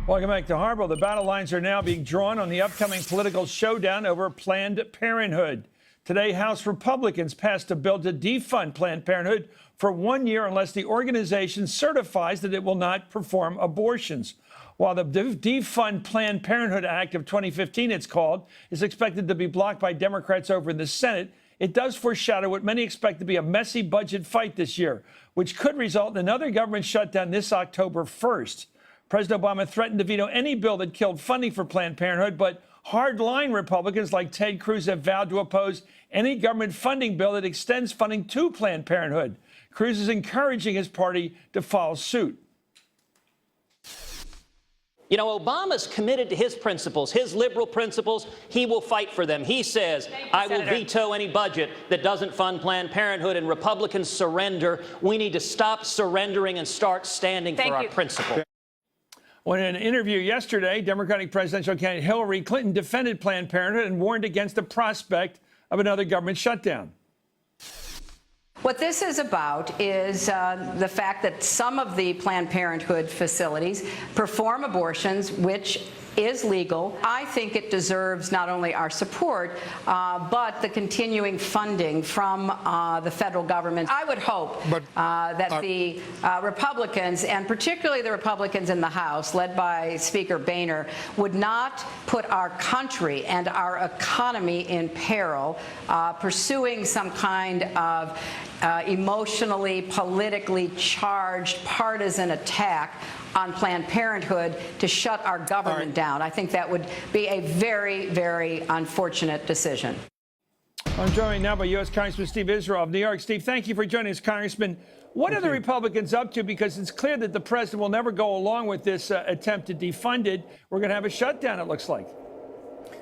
Welcome back to Harville. The battle lines are now being drawn on the upcoming political showdown over Planned Parenthood. Today, House Republicans passed a bill to defund Planned Parenthood for 1 year unless the organization certifies that it will not perform abortions. While the Defund Planned Parenthood Act of 2015, it's called, is expected to be blocked by Democrats over in the Senate, it does foreshadow what many expect to be a messy budget fight this year, which could result in another government shutdown this October 1st. President Obama threatened to veto any bill that killed funding for Planned Parenthood, but hardline Republicans like Ted Cruz have vowed to oppose any government funding bill that extends funding to Planned Parenthood. Cruz is encouraging his party to follow suit. You know, Obama's committed to his principles, his liberal principles. He will fight for them. He says, I will veto any budget that doesn't fund Planned Parenthood, and Republicans surrender. We need to stop surrendering and start standing for our principles. When in an interview yesterday, Democratic presidential candidate Hillary Clinton defended Planned Parenthood and warned against the prospect of another government shutdown. What this is about is the fact that some of the Planned Parenthood facilities perform abortions, which is legal. I think it deserves not only our support, but the continuing funding from the federal government. I would hope that the Republicans, and particularly the Republicans in the House, led by Speaker Boehner, would not put our country and our economy in peril, pursuing some kind of emotionally, politically charged partisan attack on Planned Parenthood to shut our government down. I think that would be a very, very unfortunate decision. I'm joined now by U.S. Congressman Steve Israel of New York. Steve, thank you for joining us, Congressman. What are the Republicans up to? Because it's clear that the president will never go along with this attempt to defund it. We're going to have a shutdown, it looks like.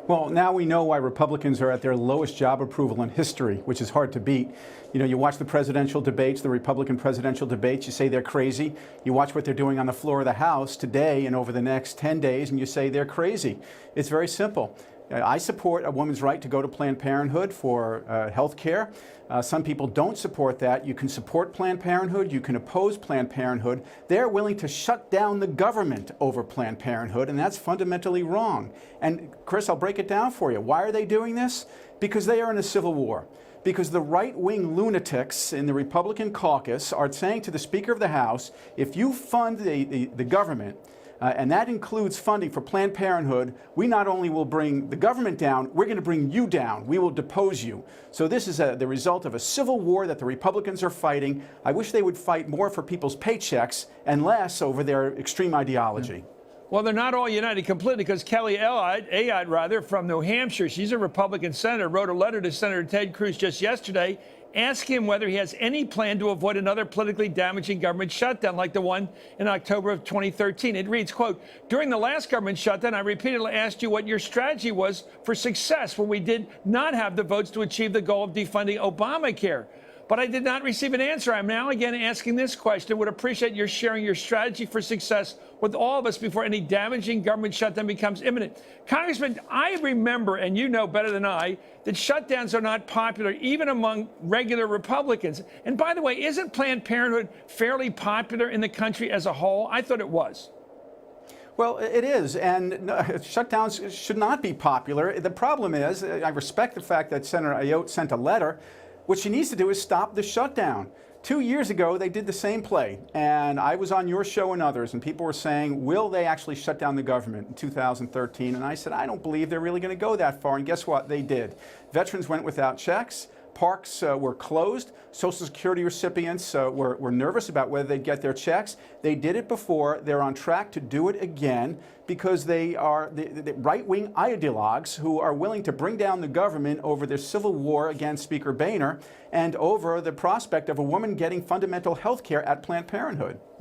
Well, now we know why Republicans are at their lowest job approval in history, which is hard to beat. You know, you watch the presidential debates, the Republican presidential debates, you say they're crazy. You watch what they're doing on the floor of the House today and over the next 10 days, and you say they're crazy. It's very simple. I support a woman's right to go to Planned Parenthood for health care. Some people don't support that. You can support Planned Parenthood. You can oppose Planned Parenthood. They're willing to shut down the government over Planned Parenthood, and that's fundamentally wrong. And, Chris, I'll break it down for you. Why are they doing this? Because they are in a civil war. Because the right-wing lunatics in the Republican caucus are saying to the Speaker of the House, if you fund the government, and that includes funding for Planned Parenthood, we not only will bring the government down, we're going to bring you down. We will depose you. So this is the result of a civil war that the Republicans are fighting. I wish they would fight more for people's paychecks and less over their extreme ideology. Well, they're not all united completely, because Kelly Ayotte, from New Hampshire, she's a Republican senator, wrote a letter to Senator Ted Cruz just yesterday asking him whether he has any plan to avoid another politically damaging government shutdown like the one in October of 2013. It reads, quote, during the last government shutdown, I repeatedly asked you what your strategy was for success when we did not have the votes to achieve the goal of defunding Obamacare. But I did not receive an answer. I'm now again asking this question. Would appreciate your sharing your strategy for success with all of us before any damaging government shutdown becomes imminent. Congressman, I remember, and you know better than I, that shutdowns are not popular even among regular Republicans. And by the way, isn't Planned Parenthood fairly popular in the country as a whole? I thought it was. Well, it is, and shutdowns should not be popular. The problem is, I respect the fact that Senator Ayotte sent a letter. What she needs to do is stop the shutdown. 2 years ago, they did the same play, and I was on your show and others, and people were saying, will they actually shut down the government in 2013? And I said, I don't believe they're really going to go that far, and guess what? They did. Veterans went without checks. Parks were closed. Social Security recipients were nervous about whether they'd get their checks. They did it before. They're on track to do it again because they are the right-wing ideologues who are willing to bring down the government over their civil war against Speaker Boehner and over the prospect of a woman getting fundamental health care at Planned Parenthood.